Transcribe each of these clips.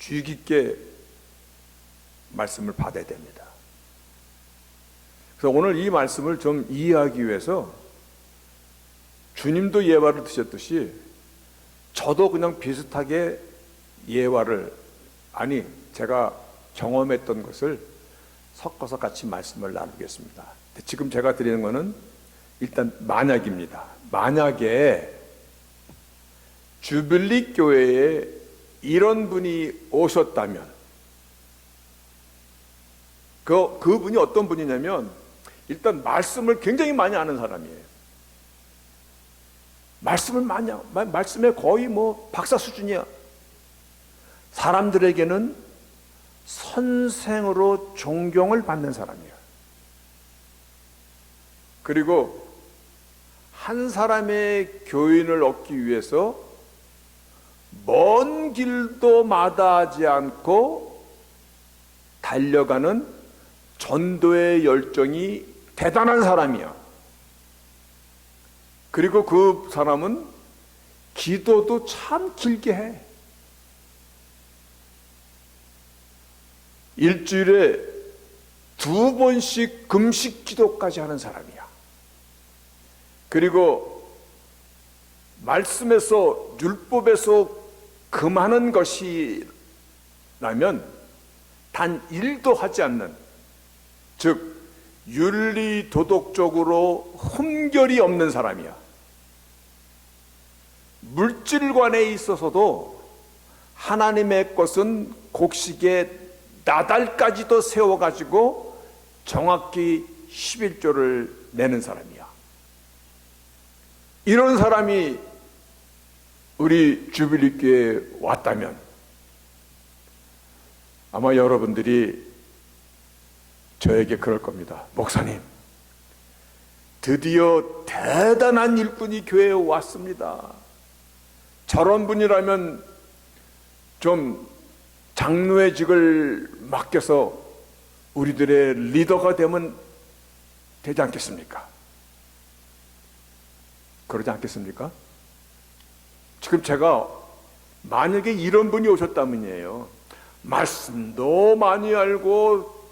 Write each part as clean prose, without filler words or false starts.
주의 깊게 말씀을 받아야 됩니다. 그래서 오늘 이 말씀을 좀 이해하기 위해서 주님도 예화를 드셨듯이 저도 그냥 비슷하게 예화를, 아니 제가 경험했던 것을 섞어서 같이 말씀을 나누겠습니다. 지금 제가 드리는 것은 일단 만약입니다. 만약에 주빌리 교회에 이런 분이 오셨다면, 그분이 어떤 분이냐면 일단 말씀을 굉장히 많이 아는 사람이에요. 말씀에 거의 박사 수준이야. 사람들에게는 선생으로 존경을 받는 사람이야. 그리고 한 사람의 교인을 얻기 위해서 먼 길도 마다하지 않고 달려가는 전도의 열정이 대단한 사람이야. 그리고 그 사람은 기도도 참 길게 해. 일주일에 2번씩 금식 기도까지 하는 사람이야. 그리고 말씀에서, 율법에서 금하는 것이라면 단 1도 하지 않는, 즉 윤리 도덕적으로 흠결이 없는 사람이야. 물질관에 있어서도 하나님의 것은 곡식에 나달까지도 세워가지고 정확히 11조를 내는 사람이야. 이런 사람이 우리 주빌리 교회에 왔다면 아마 여러분들이 저에게 그럴 겁니다. 목사님, 드디어 대단한 일꾼이 교회에 왔습니다. 저런 분이라면 좀 장로의 직을 맡겨서 우리들의 리더가 되면 되지 않겠습니까? 그러지 않겠습니까? 지금 제가 만약에 이런 분이 오셨다면이에요. 말씀도 많이 알고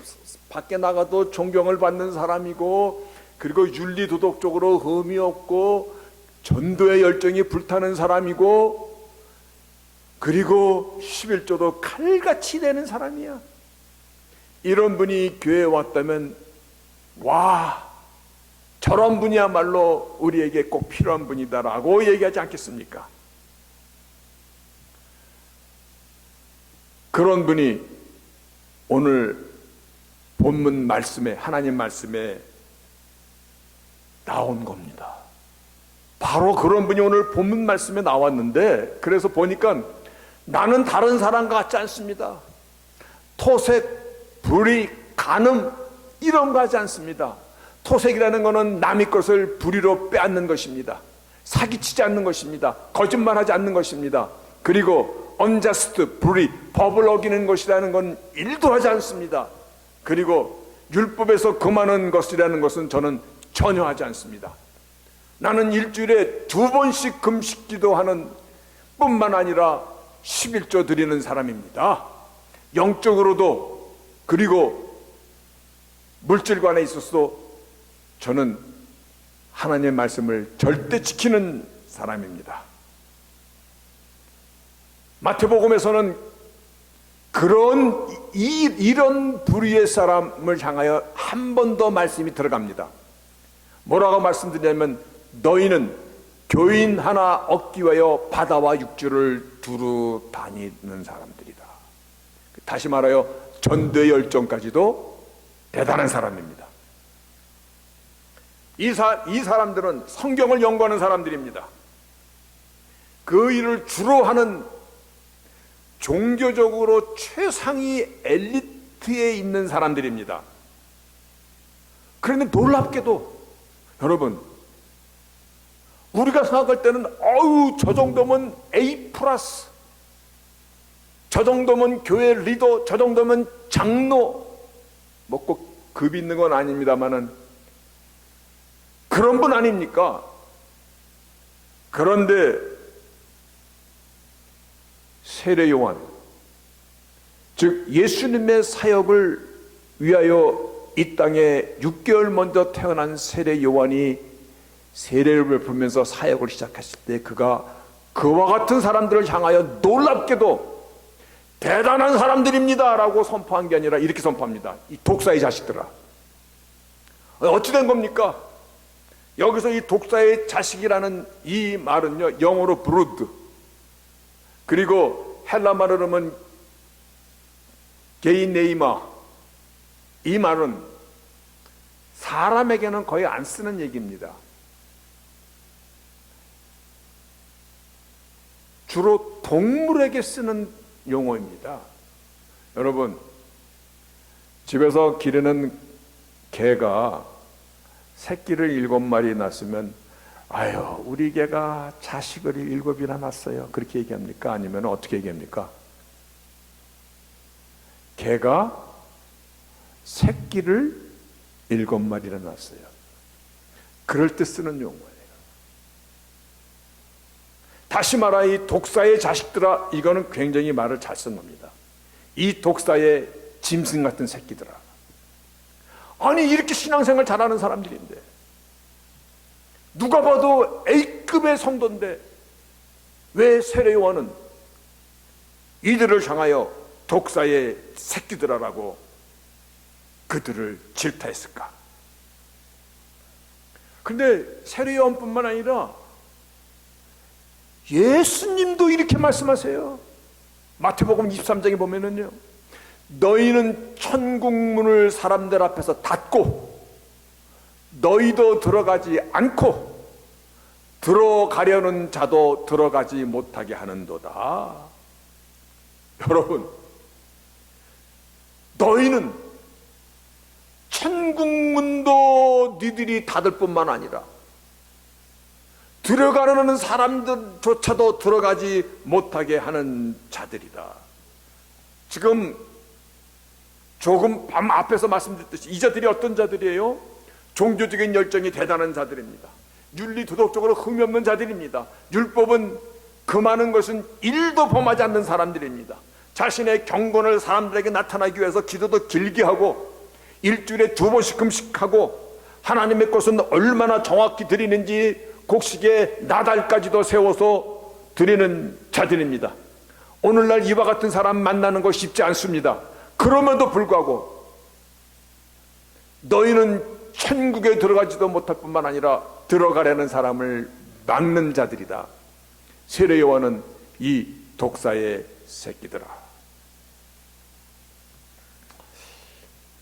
밖에 나가도 존경을 받는 사람이고, 그리고 윤리 도덕적으로 흠이 없고 전도의 열정이 불타는 사람이고, 그리고 11조도 칼같이 내는 사람이야. 이런 분이 교회에 왔다면, 와, 저런 분이야말로 우리에게 꼭 필요한 분이다라고 얘기하지 않겠습니까? 그런 분이 오늘 본문 말씀에, 하나님 말씀에 나온 겁니다. 바로 그런 분이 오늘 본문 말씀에 나왔는데, 그래서 보니까 나는 다른 사람 같지 않습니다. 토색, 불의, 간음 이런 거 하지 않습니다. 토색이라는 것은 남의 것을 불의로 빼앗는 것입니다. 사기치지 않는 것입니다. 거짓말하지 않는 것입니다. 그리고 언저스트, 불의, 법을 어기는 것이라는 건 일도 하지 않습니다. 그리고 율법에서 금하는 것이라는 것은 저는 전혀 하지 않습니다. 나는 일주일에 2번씩 금식 기도하는 뿐만 아니라 11조 드리는 사람입니다. 영적으로도, 그리고 물질관에 있어서도 저는 하나님의 말씀을 절대 지키는 사람입니다. 마태복음에서는 이런 불의의 사람을 향하여 한 번 더 말씀이 들어갑니다. 뭐라고 말씀드리냐면, 너희는 교인 하나 얻기 위하여 바다와 육지를 두루 다니는 사람들이다. 다시 말하여 전도의 열정까지도 대단한 사람입니다. 이 사람들은 성경을 연구하는 사람들입니다. 그 일을 주로 하는 종교적으로 최상위 엘리트에 있는 사람들입니다. 그런데 놀랍게도 여러분, 우리가 생각할 때는 저 정도면 A+, 저 정도면 교회 리더, 저 정도면 장로, 뭐 꼭 급 있는 건 아닙니다만은 그런 분 아닙니까? 그런데 세례 요한, 즉 예수님의 사역을 위하여 이 땅에 6개월 먼저 태어난 세례 요한이 세례를 베풀면서 사역을 시작했을 때 그가 그와 같은 사람들을 향하여 놀랍게도 대단한 사람들입니다 라고 선포한 게 아니라 이렇게 선포합니다. 이 독사의 자식들아, 어찌 된 겁니까? 여기서 이 독사의 자식이라는 이 말은요, 영어로 브루드, 그리고 헬라 말로 하면 게이네이마, 이 말은 사람에게는 거의 안 쓰는 얘기입니다. 주로 동물에게 쓰는 용어입니다. 여러분, 집에서 기르는 개가 새끼를 7마리 낳았으면 아유 우리 개가 자식을 7이나 낳았어요 그렇게 얘기합니까? 아니면 어떻게 얘기합니까? 개가 새끼를 7마리나 낳았어요. 그럴 때 쓰는 용어예요. 다시 말하 이 독사의 자식들아, 이거는 굉장히 말을 잘 쓴 겁니다. 이 독사의 짐승 같은 새끼들아. 아니 이렇게 신앙생활 잘하는 사람들인데, 누가 봐도 A급의 성도인데 왜 세례 요한은 이들을 향하여 독사의 새끼들아라고 그들을 질타했을까? 근데 세례 요한뿐만 아니라 예수님도 이렇게 말씀하세요. 마태복음 23장에 보면은요, 너희는 천국 문을 사람들 앞에서 닫고 너희도 들어가지 않고 들어가려는 자도 들어가지 못하게 하는도다. 여러분, 너희는 천국 문도 니들이 닫을 뿐만 아니라 들어가려는 사람들조차도 들어가지 못하게 하는 자들이다. 지금 조금 앞에서 말씀드렸듯이 이 자들이 어떤 자들이에요? 종교적인 열정이 대단한 자들입니다. 윤리 도덕적으로 흠이 없는 자들입니다. 율법은 금하는 것은 1도 범하지 않는 사람들입니다. 자신의 경건을 사람들에게 나타나기 위해서 기도도 길게 하고 일주일에 2번씩 금식하고 하나님의 것은 얼마나 정확히 드리는지 곡식에 나달까지도 세워서 드리는 자들입니다. 오늘날 이와 같은 사람 만나는 거 쉽지 않습니다. 그럼에도 불구하고 너희는 천국에 들어가지도 못할 뿐만 아니라 들어가려는 사람을 막는 자들이다. 세례 요한은 이 독사의 새끼들아.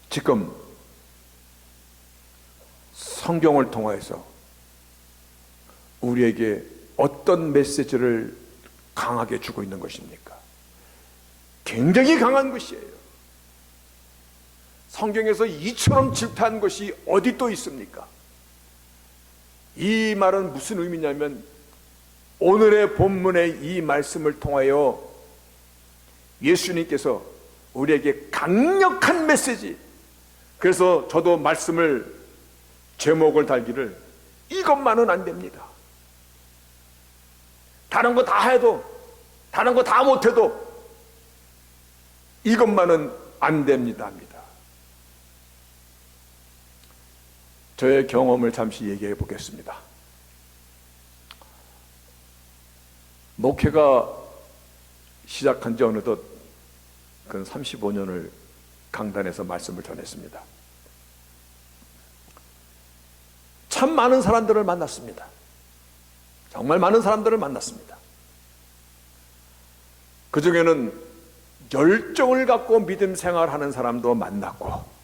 지금 성경을 통해서 우리에게 어떤 메시지를 강하게 주고 있는 것입니까? 굉장히 강한 것이에요. 성경에서 이처럼 질타한 것이 어디 또 있습니까? 이 말은 무슨 의미냐면 오늘의 본문의 이 말씀을 통하여 예수님께서 우리에게 강력한 메시지, 그래서 저도 말씀을 제목을 달기를 이것만은 안 됩니다. 다른 거 다 해도, 다른 거 다 못해도 이것만은 안 됩니다 합니다. 저의 경험을 잠시 얘기해 보겠습니다. 목회가 시작한 지 어느덧 근 35년을 강단에서 말씀을 전했습니다. 참 많은 사람들을 만났습니다. 정말 많은 사람들을 만났습니다. 그 중에는 열정을 갖고 믿음 생활하는 사람도 만났고,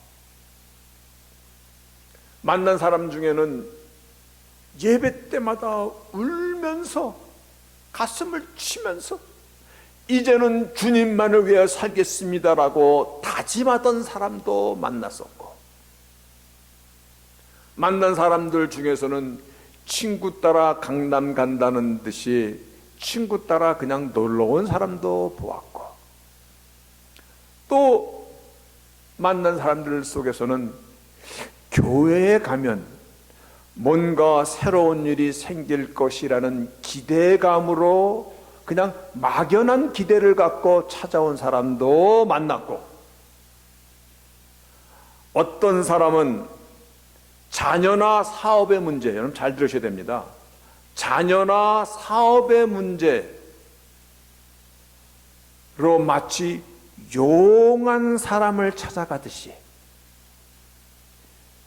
만난 사람 중에는 예배 때마다 울면서 가슴을 치면서 이제는 주님만을 위해 살겠습니다라고 다짐하던 사람도 만났었고, 만난 사람들 중에서는 친구 따라 강남 간다는 듯이 친구 따라 그냥 놀러 온 사람도 보았고, 또 만난 사람들 속에서는 교회에 가면 뭔가 새로운 일이 생길 것이라는 기대감으로 그냥 막연한 기대를 갖고 찾아온 사람도 만났고, 어떤 사람은 자녀나 사업의 문제, 여러분 잘 들으셔야 됩니다. 자녀나 사업의 문제로 마치 용한 사람을 찾아가듯이,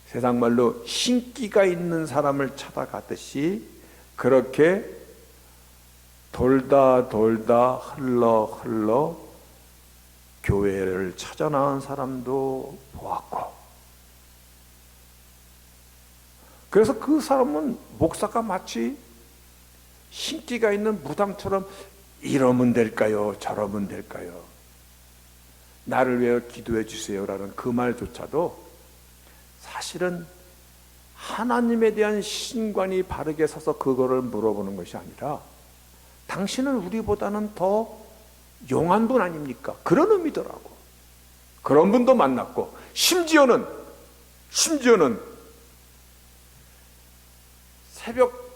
세상 말로 신기가 있는 사람을 찾아가듯이 그렇게 돌다 흘러 교회를 찾아 나온 사람도 보았고, 그래서 그 사람은 목사가 마치 신기가 있는 무당처럼 이러면 될까요? 저러면 될까요? 나를 위해 기도해 주세요라는 그 말조차도 사실은 하나님에 대한 신관이 바르게 서서 그거를 물어보는 것이 아니라, 당신은 우리보다는 더 용한 분 아닙니까? 그런 의미더라고. 그런 분도 만났고, 심지어는 새벽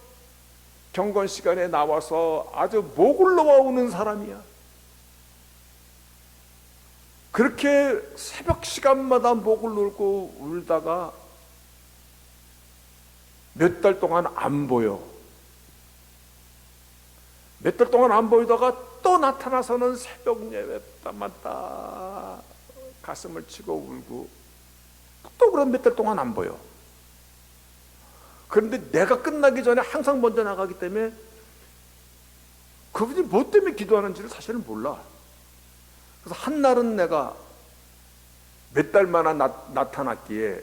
경건 시간에 나와서 아주 목을 놓아 우는 사람이야. 그렇게 새벽 시간마다 목을 놓고 울다가 몇 달 동안 안 보여. 몇 달 동안 안 보이다가 또 나타나서는 새벽 예배만 딱 가슴을 치고 울고, 또 그런 몇 달 동안 안 보여. 그런데 내가 끝나기 전에 항상 먼저 나가기 때문에 그분이 뭐 때문에 기도하는지를 사실은 몰라. 그래서 한날은 내가 몇 달 만에 나타났기에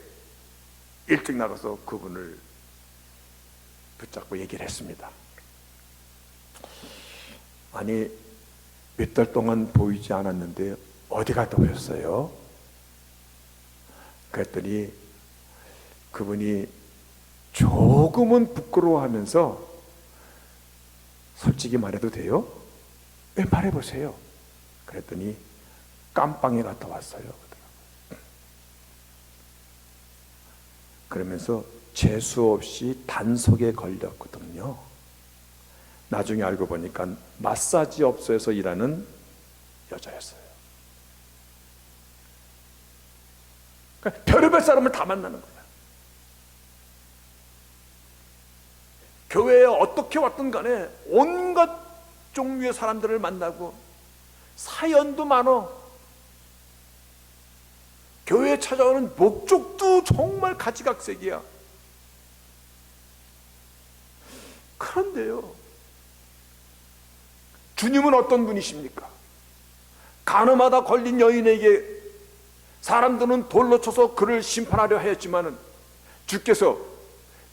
일찍 나가서 그분을 붙잡고 얘기를 했습니다. 아니, 몇 달 동안 보이지 않았는데 어디 갔다 오셨어요? 그랬더니 그분이 조금은 부끄러워하면서, 솔직히 말해도 돼요? 왜 말해보세요. 그랬더니 깜빵에 갔다 왔어요. 그러면서 재수 없이 단속에 걸렸거든요. 나중에 알고 보니까 마사지 업소에서 일하는 여자였어요. 그러니까 별의별 사람을 다 만나는 거야. 교회에 어떻게 왔든 간에 온갖 종류의 사람들을 만나고, 사연도 많어. 교회에 찾아오는 목적도 정말 가지각색이야. 그런데요, 주님은 어떤 분이십니까? 간음하다 걸린 여인에게 사람들은 돌로 쳐서 그를 심판하려 하였지만은 주께서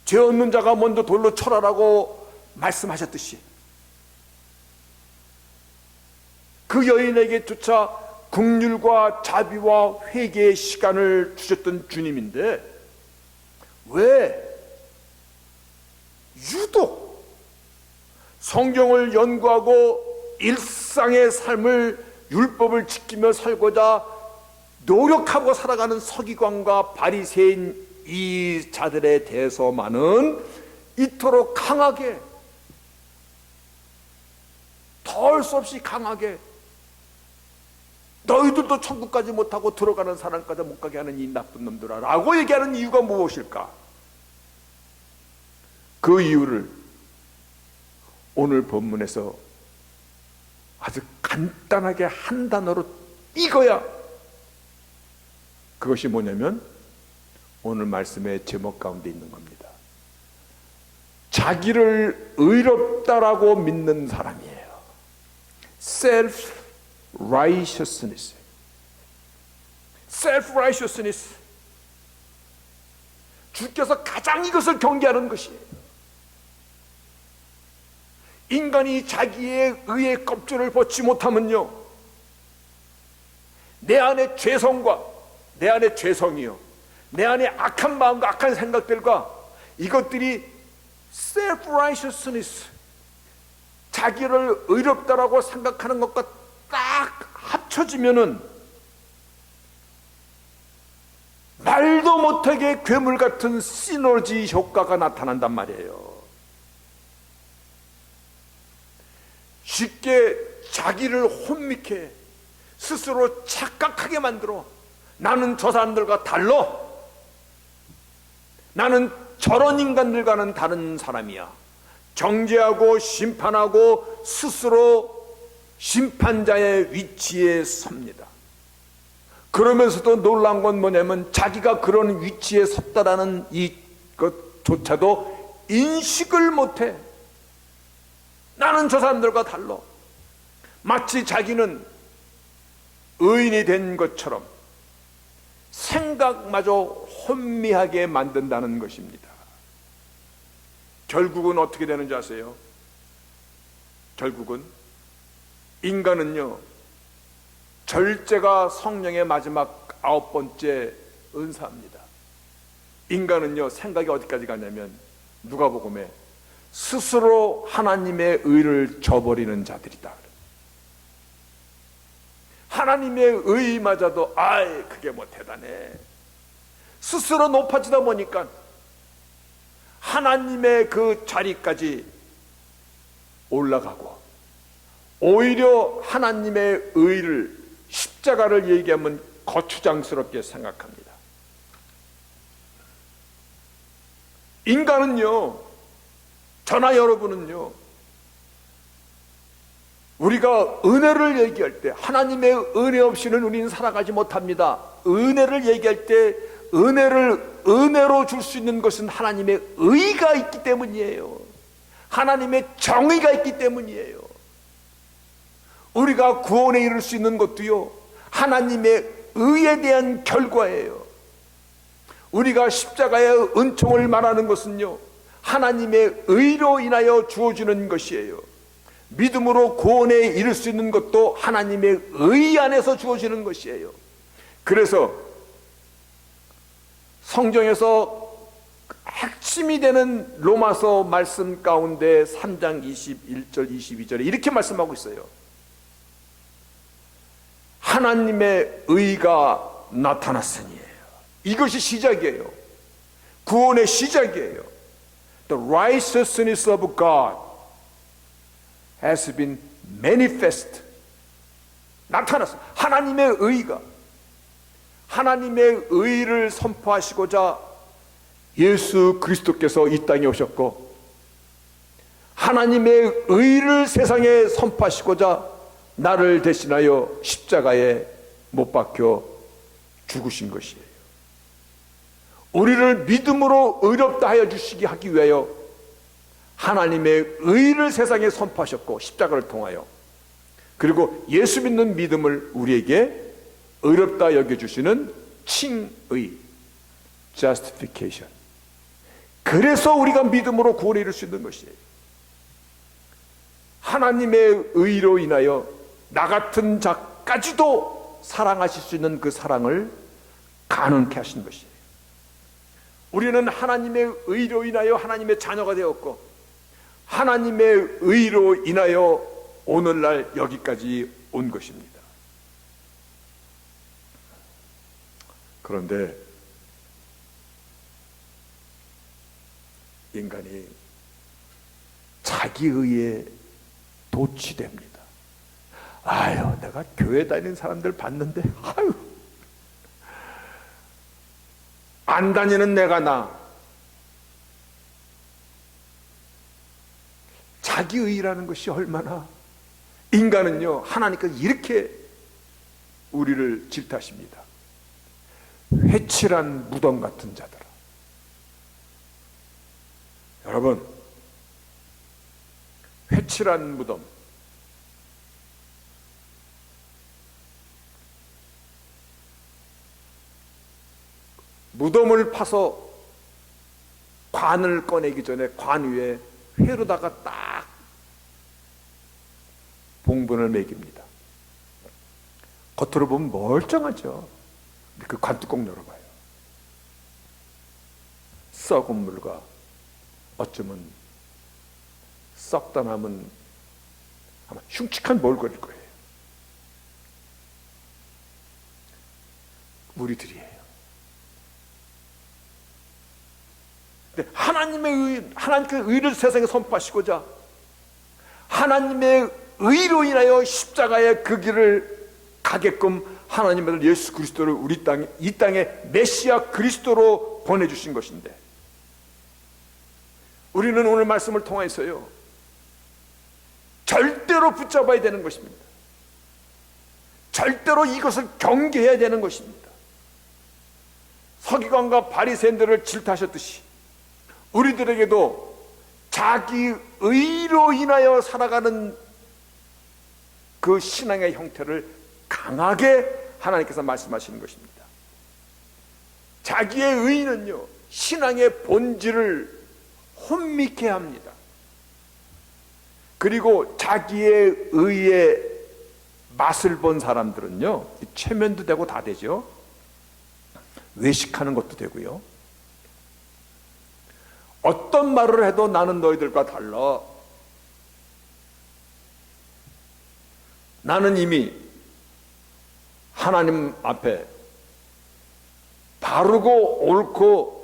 죄 없는 자가 먼저 돌로 쳐라라고 말씀하셨듯이, 그 여인에게 조차 긍휼과 자비와 회개의 시간을 주셨던 주님인데, 왜 유독 성경을 연구하고 일상의 삶을, 율법을 지키며 살고자 노력하고 살아가는 서기관과 바리새인 이 자들에 대해서만은 이토록 강하게, 더할 수 없이 강하게, 너희들도 천국까지 못하고 들어가는 사람까지 못 가게 하는 이 나쁜 놈들아 라고 얘기하는 이유가 무엇일까? 그 이유를 오늘 본문에서 아주 간단하게 한 단어로 이거야. 그것이 뭐냐면 오늘 말씀의 제목 가운데 있는 겁니다. 자기를 의롭다라고 믿는 사람이에요. self-righteousness. self-righteousness. 주께서 가장 이것을 경계하는 것이에요. 인간이 자기의 의의 껍질을 벗지 못하면요, 내 안에 죄성과 내 안에 죄성이요, 내 안에 악한 마음과 악한 생각들과 이것들이 self-righteousness, 자기를 의롭다라고 생각하는 것과 딱 합쳐지면은 말도 못하게 괴물 같은 시너지 효과가 나타난단 말이에요. 쉽게 자기를 혼미케 해. 스스로 착각하게 만들어. 나는 저 사람들과 달라. 나는 저런 인간들과는 다른 사람이야. 정죄하고 심판하고 스스로 심판자의 위치에 섭니다. 그러면서도 놀라운 건 뭐냐면 자기가 그런 위치에 섰다라는 이것조차도 인식을 못해. 나는 저 사람들과 달라. 마치 자기는 의인이 된 것처럼 생각마저 혼미하게 만든다는 것입니다. 결국은 어떻게 되는지 아세요? 결국은 인간은요, 절제가 성령의 마지막 9번째 은사입니다. 인간은요, 생각이 어디까지 가냐면 누가복음에 스스로 하나님의 의를 저버리는 자들이다. 하나님의 의마저도 아이 그게 뭐 대단해. 스스로 높아지다 보니까 하나님의 그 자리까지 올라가고, 오히려 하나님의 의를, 십자가를 얘기하면 거추장스럽게 생각합니다. 인간은요, 저나 여러분은요, 우리가 은혜를 얘기할 때 하나님의 은혜 없이는 우리는 살아가지 못합니다. 은혜를 얘기할 때 은혜를 은혜로 줄 수 있는 것은 하나님의 의가 있기 때문이에요. 하나님의 정의가 있기 때문이에요. 우리가 구원에 이를 수 있는 것도요, 하나님의 의에 대한 결과예요. 우리가 십자가의 은총을 말하는 것은요, 하나님의 의로 인하여 주어지는 것이에요. 믿음으로 구원에 이를 수 있는 것도 하나님의 의 안에서 주어지는 것이에요. 그래서 성경에서 핵심이 되는 로마서 말씀 가운데 3장 21절 22절에 이렇게 말씀하고 있어요. 하나님의 의가 나타났으니. 이것이 시작이에요. 구원의 시작이에요. The righteousness of God has been manifest. 나타났어. 하나님의 의가, 하나님의 의를 선포하시고자 예수 그리스도께서 이 땅에 오셨고, 하나님의 의를 세상에 선포하시고자 나를 대신하여 십자가에 못 박혀 죽으신 것이에요. 우리를 믿음으로 의롭다 하여 주시기 하기 위하여 하나님의 의를 세상에 선포하셨고, 십자가를 통하여, 그리고 예수 믿는 믿음을 우리에게 의롭다 여겨주시는 칭의, justification. 그래서 우리가 믿음으로 구원에 이를 수 있는 것이에요. 하나님의 의로 인하여 나 같은 자까지도 사랑하실 수 있는 그 사랑을 가능케 하신 것이에요. 우리는 하나님의 의로 인하여 하나님의 자녀가 되었고, 하나님의 의로 인하여 오늘날 여기까지 온 것입니다. 그런데 인간이 자기 의에 도취됩니다. 아유, 내가 교회 다니는 사람들 봤는데, 아유, 안 다니는 내가 나. 자기의라는 것이 얼마나, 인간은요, 하나님께서 이렇게 우리를 질타하십니다. 회칠한 무덤 같은 자들아. 여러분, 회칠한 무덤, 무덤을 파서 관을 꺼내기 전에 관 위에 회로다가 딱 봉분을 매깁니다. 겉으로 보면 멀쩡하죠. 그 관뚜껑 열어봐요. 썩은 물과 어쩌면 썩다 남은 아마 흉측한 몰골일 거예요. 우리들이에요. 하나님의 의, 하나님의 의를 세상에 선포하시고자 하나님의 의로 인하여 십자가의 그 길을 가게끔 하나님의 아들 예수 그리스도를 이 땅에 메시아 그리스도로 보내주신 것인데, 우리는 오늘 말씀을 통해서요 절대로 붙잡아야 되는 것입니다. 절대로 이것을 경계해야 되는 것입니다. 서기관과 바리새인들을 질타하셨듯이 우리들에게도 자기 의로 인하여 살아가는 그 신앙의 형태를 강하게 하나님께서 말씀하시는 것입니다. 자기의 의는요 신앙의 본질을 혼미케 합니다. 그리고 자기의 의의 맛을 본 사람들은요 최면도 되고 다 되죠. 외식하는 것도 되고요. 어떤 말을 해도 나는 너희들과 달라. 나는 이미 하나님 앞에 바르고 옳고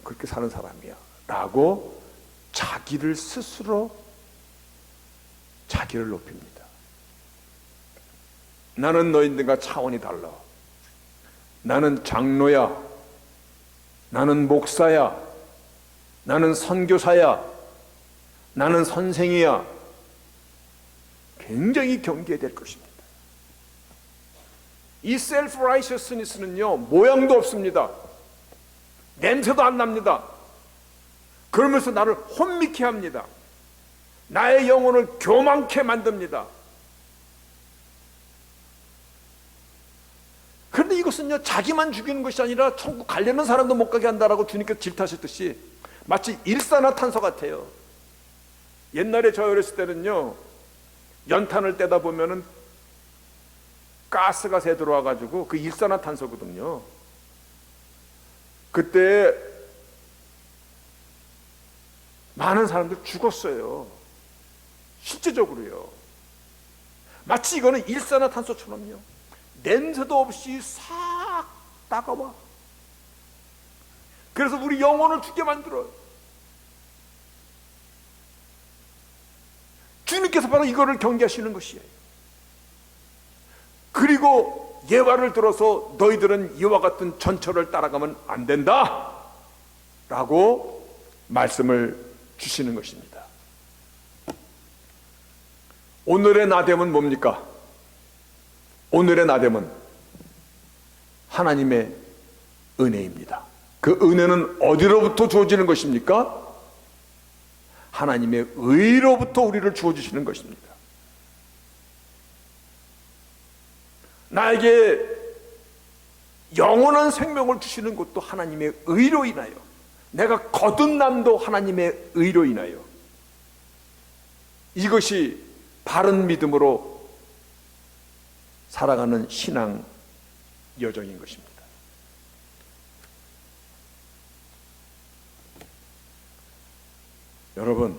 그렇게 사는 사람이야 라고 자기를 스스로 자기를 높입니다. 나는 너희들과 차원이 달라. 나는 장로야, 나는 목사야, 나는 선교사야, 나는 선생이야. 굉장히 경계해야 될 것입니다. 이 self-righteousness는요 모양도 없습니다. 냄새도 안 납니다. 그러면서 나를 혼미케 합니다. 나의 영혼을 교만케 만듭니다. 그런데 이것은요 자기만 죽이는 것이 아니라 천국 가려는 사람도 못 가게 한다라고 주님께서 질타하셨듯이 마치 일산화탄소 같아요. 옛날에 저 어렸을 때는요 연탄을 떼다 보면은 가스가 새 들어와 가지고 그 일산화탄소거든요. 그때 많은 사람들 죽었어요. 실제적으로요. 마치 이거는 일산화탄소처럼요 냄새도 없이 싹 다가와. 그래서 우리 영혼을 죽게 만들어요. 주님께서 바로 이거를 경계하시는 것이에요. 그리고 예화를 들어서 너희들은 이와 같은 전철을 따라가면 안 된다 라고 말씀을 주시는 것입니다. 오늘의 나됨은 뭡니까? 오늘의 나됨은 하나님의 은혜입니다. 그 은혜는 어디로부터 주어지는 것입니까? 하나님의 의로부터 우리를 주어주시는 것입니다. 나에게 영원한 생명을 주시는 것도 하나님의 의로 인하여, 내가 거듭남도 하나님의 의로 인하여, 이것이 바른 믿음으로 살아가는 신앙 여정인 것입니다. 여러분,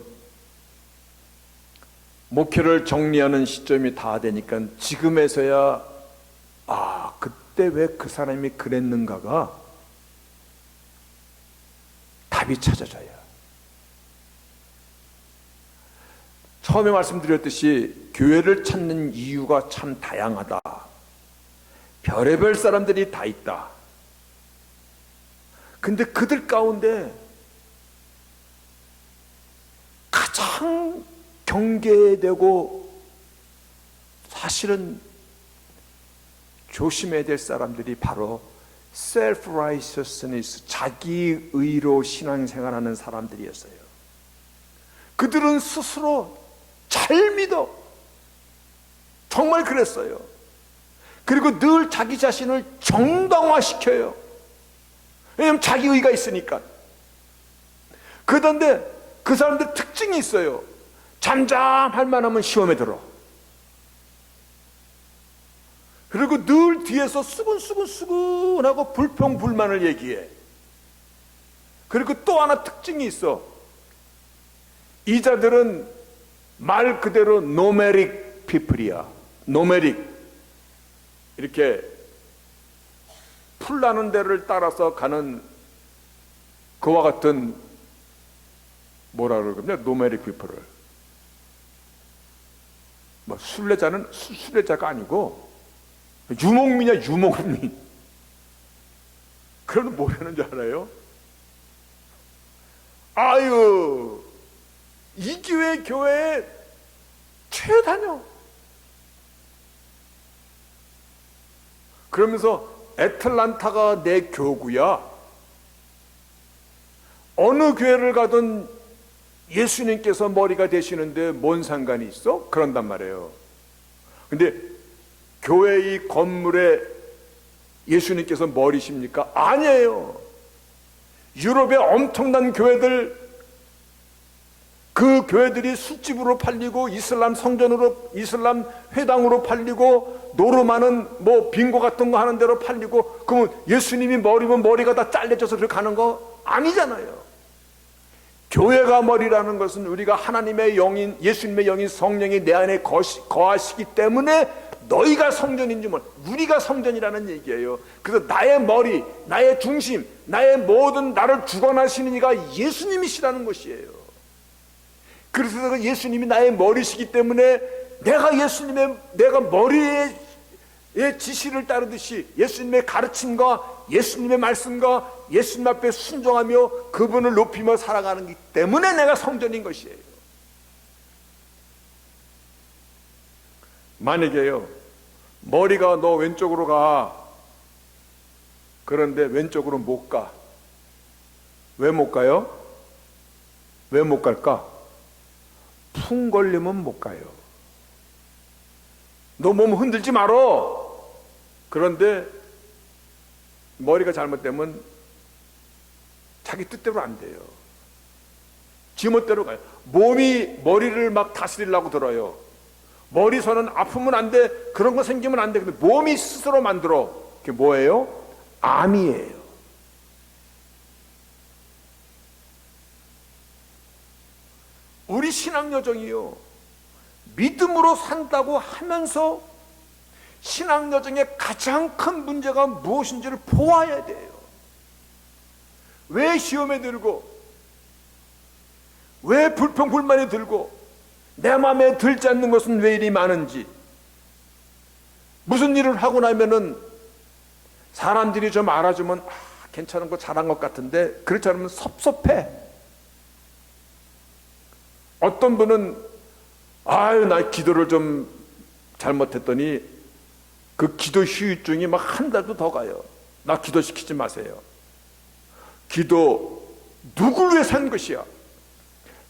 목회를 정리하는 시점이 다 되니까 지금에서야 그때 왜 그 사람이 그랬는가가 답이 찾아져요. 처음에 말씀드렸듯이 교회를 찾는 이유가 참 다양하다. 별의별 사람들이 다 있다. 근데 그들 가운데 가장 경계되고 사실은 조심해야 될 사람들이 바로 self-righteousness, 자기 의로 신앙생활하는 사람들이었어요. 그들은 스스로 잘 믿어. 정말 그랬어요. 그리고 늘 자기 자신을 정당화시켜요. 왜냐하면 자기 의가 있으니까. 그런데 그 사람들 특징이 있어요. 잠잠할 만하면 시험에 들어. 그리고 늘 뒤에서 수근수근수근하고 불평불만을 얘기해. 그리고 또 하나 특징이 있어. 이 자들은 말 그대로 노메릭 피플이야. 노메릭. 이렇게 풀 나는 데를 따라서 가는 그와 같은, 뭐라 그러거든요, 노메릭 피플을. 뭐 순례자는 순례자가 아니고 유목민이야, 유목민. 그러면 뭐라는 줄 알아요? 아유, 이 교회에 최다녀. 그러면서 애틀란타가 내 교구야. 어느 교회를 가든 예수님께서 머리가 되시는데 뭔 상관이 있어? 그런단 말이에요. 근데 교회 이 건물에 예수님께서 머리십니까? 아니에요. 유럽의 엄청난 교회들, 그 교회들이 술집으로 팔리고 이슬람 성전으로, 이슬람 회당으로 팔리고 노르마는 뭐 빙고 같은 거 하는 대로 팔리고, 그러면 예수님이 머리면 머리가 다 잘려져서 그렇게 가는 거 아니잖아요. 교회가 머리라는 것은 우리가 하나님의 영인, 예수님의 영인 성령이 내 안에 거하시기 때문에 너희가 성전인지 몰라. 우리가 성전이라는 얘기예요. 그래서 나의 머리, 나의 중심, 나의 모든 나를 주관하시는 이가 예수님이시라는 것이에요. 그래서 예수님이 나의 머리시기 때문에 내가 머리의 지시를 따르듯이 예수님의 가르침과 예수님의 말씀과 예수님 앞에 순종하며 그분을 높이며 살아가는 것 때문에 내가 성전인 것이에요. 만약에요, 머리가 너 왼쪽으로 가. 그런데 왼쪽으로 못 가. 왜 못 가요? 왜 못 갈까? 풍 걸리면 못 가요. 너 몸 흔들지 말어. 그런데 머리가 잘못되면 자기 뜻대로 안 돼요. 지멋대로 가요. 몸이 머리를 막 다스리려고 들어요. 머리선은 아프면 안 돼, 그런 거 생기면 안 돼. 근데 몸이 스스로 만들어. 그게 뭐예요? 암이에요. 우리 신앙 여정이요, 믿음으로 산다고 하면서 신앙 여정의 가장 큰 문제가 무엇인지를 보아야 돼요. 왜 시험에 들고, 왜 불평 불만이 들고, 내 마음에 들지 않는 것은 왜 이리 많은지, 무슨 일을 하고 나면은 사람들이 좀 알아주면 괜찮은 거 잘한 것 같은데 그렇지 않으면 섭섭해. 어떤 분은 나 기도를 좀 잘못했더니 그 기도 후유증이 막 한 달도 더 가요. 나 기도시키지 마세요. 기도 누굴 위해 산 것이야?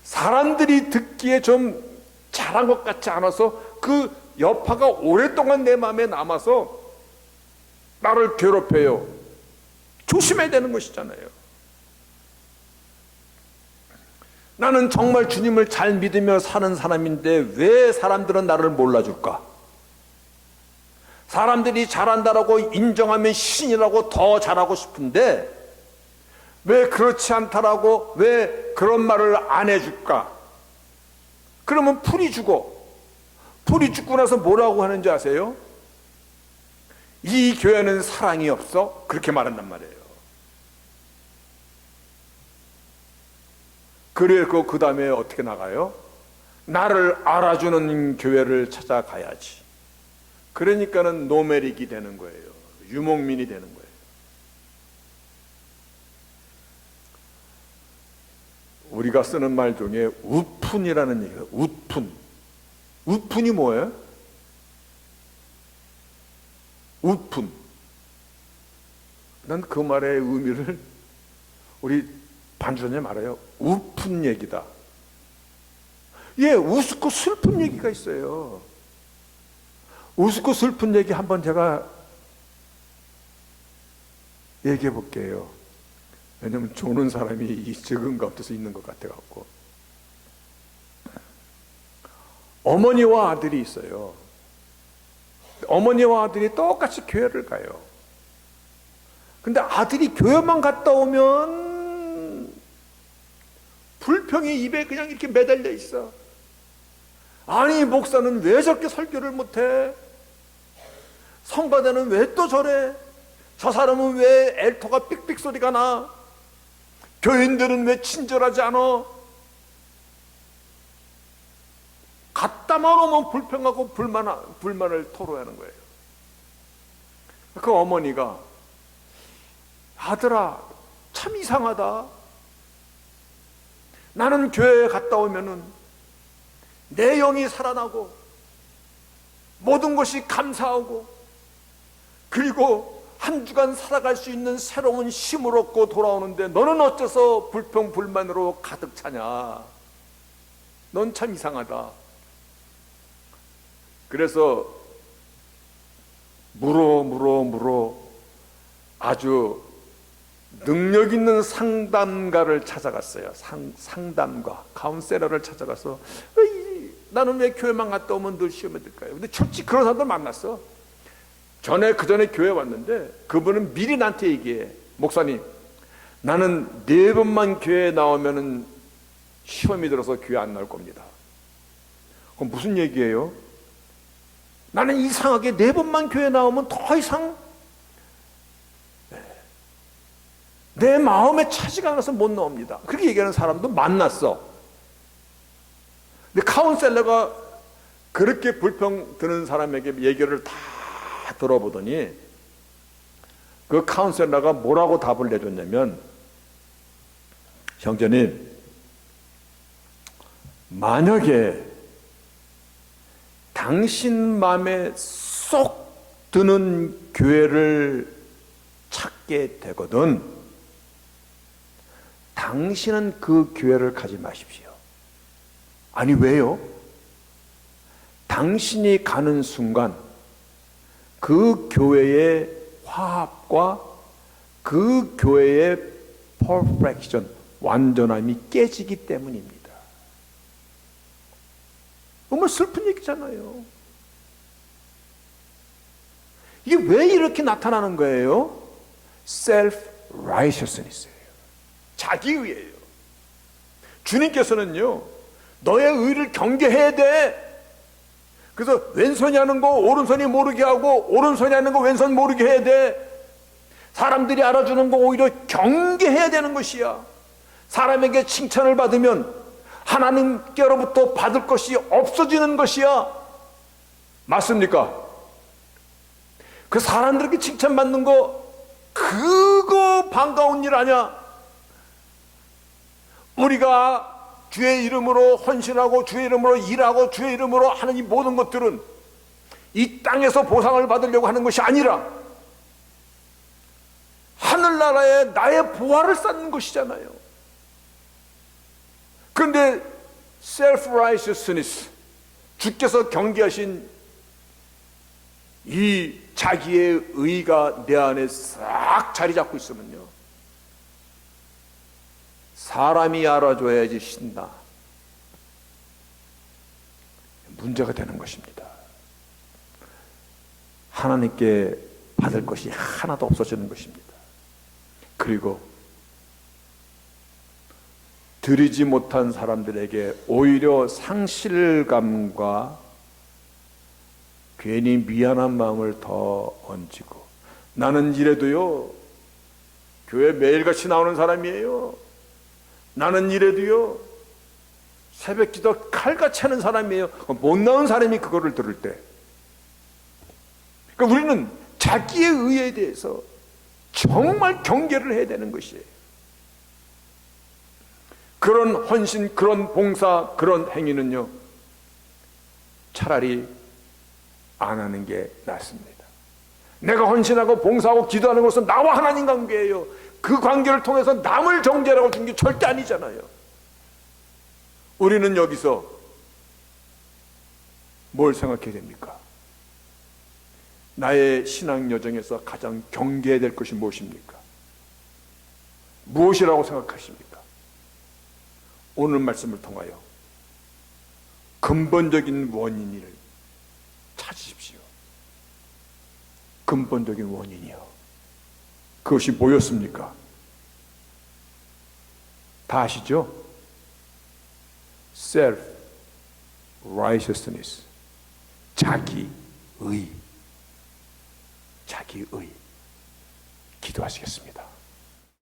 사람들이 듣기에 좀 잘한 것 같지 않아서 그 여파가 오랫동안 내 마음에 남아서 나를 괴롭혀요. 조심해야 되는 것이잖아요. 나는 정말 주님을 잘 믿으며 사는 사람인데 왜 사람들은 나를 몰라줄까? 사람들이 잘한다라고 인정하면 신이라고 더 잘하고 싶은데 왜 그렇지 않다라고, 왜 그런 말을 안 해줄까? 그러면 풀이 죽어. 풀이 죽고 나서 뭐라고 하는지 아세요? 이 교회는 사랑이 없어? 그렇게 말한단 말이에요. 그래서 그 다음에 어떻게 나가요? 나를 알아주는 교회를 찾아가야지. 그러니까는 노메릭이 되는 거예요. 유목민이 되는 거예요. 우리가 쓰는 말 중에 우푼이라는 얘기예요. 우푼. 우푼이 뭐예요? 우푼. 난 그 말의 의미를 우리 반주전에 말해요. 우푼 얘기다. 예, 우습고 슬픈 얘기가 있어요. 우습고 슬픈 얘기 한번 제가 얘기해 볼게요. 왜냐면 조는 사람이 이 적은 가운데서 있는 것 같아갖고. 어머니와 아들이 있어요. 어머니와 아들이 똑같이 교회를 가요. 근데 아들이 교회만 갔다 오면 불평이 입에 그냥 이렇게 매달려 있어. 아니, 목사는 왜 저렇게 설교를 못해? 성가대는 왜 또 저래? 저 사람은 왜 엘토가 삑삑 소리가 나? 교인들은 왜 친절하지 않아? 갖다만 오면 불평하고 불만을 토로하는 거예요. 그 어머니가 아들아 참 이상하다. 나는 교회에 갔다 오면은 내 영이 살아나고 모든 것이 감사하고 그리고 한 주간 살아갈 수 있는 새로운 힘을 얻고 돌아오는데 너는 어째서 불평 불만으로 가득 차냐. 넌 참 이상하다. 그래서 물어 아주 능력 있는 상담가를 찾아갔어요. 상담가, 카운셀러를 찾아가서 나는 왜 교회만 갔다 오면 늘 시험에 들까요? 근데 솔직히 그런 사람들 만났어. 그 전에 교회 왔는데 그분은 미리 나한테 얘기해. 목사님, 나는 4번만 교회에 나오면은 시험이 들어서 교회 안 나올 겁니다. 그럼 무슨 얘기예요? 나는 이상하게 4번만 교회 나오면 더 이상 내 마음에 차지가 않아서 못 나옵니다. 그렇게 얘기하는 사람도 만났어. 근데 카운셀러가 그렇게 불평 드는 사람에게 얘기를 다 들어보더니 그 카운셀러가 뭐라고 답을 내줬냐면, 형제님, 만약에 당신 마음에 쏙 드는 교회를 찾게 되거든 당신은 그 교회를 가지 마십시오. 아니 왜요? 당신이 가는 순간 그 교회의 화합과 그 교회의 퍼펙션, 완전함이 깨지기 때문입니다. 정말 슬픈 얘기잖아요. 이게 왜 이렇게 나타나는 거예요? self-righteousness예요. 자기의예요. 주님께서는요, 너의 의를 경계해야 돼. 그래서 왼손이 하는 거 오른손이 모르게 하고 오른손이 하는 거 왼손 모르게 해야 돼. 사람들이 알아주는 거 오히려 경계해야 되는 것이야. 사람에게 칭찬을 받으면 하나님께로부터 받을 것이 없어지는 것이야. 맞습니까? 그 사람들에게 칭찬받는 거 그거 반가운 일 아니야? 우리가 주의 이름으로 헌신하고 주의 이름으로 일하고 주의 이름으로 하는 이 모든 것들은 이 땅에서 보상을 받으려고 하는 것이 아니라 하늘나라에 나의 보화를 쌓는 것이잖아요. 그런데 self-righteousness, 주께서 경계하신 이 자기의 의가 내 안에 싹 자리 잡고 있으면요, 사람이 알아줘야지 신다, 문제가 되는 것입니다. 하나님께 받을 것이 하나도 없어지는 것입니다. 그리고 드리지 못한 사람들에게 오히려 상실감과 괜히 미안한 마음을 더 얹고, 나는 이래도요 교회 매일같이 나오는 사람이에요. 나는 이래도요 새벽기도 칼같이 하는 사람이에요. 못 나온 사람이 그거를 들을 때, 그러니까 우리는 자기의 의에 대해서 정말 경계를 해야 되는 것이에요. 그런 헌신, 그런 봉사, 그런 행위는요 차라리 안 하는 게 낫습니다. 내가 헌신하고 봉사하고 기도하는 것은 나와 하나님 관계예요. 그 관계를 통해서 남을 정죄라고 주는 게 절대 아니잖아요. 우리는 여기서 뭘 생각해야 됩니까? 나의 신앙 여정에서 가장 경계해야 될 것이 무엇입니까? 무엇이라고 생각하십니까? 오늘 말씀을 통하여 근본적인 원인을 찾으십시오. 근본적인 원인이요. 그것이 뭐였습니까? 다 아시죠? self-righteousness, 자기의. 기도하시겠습니다.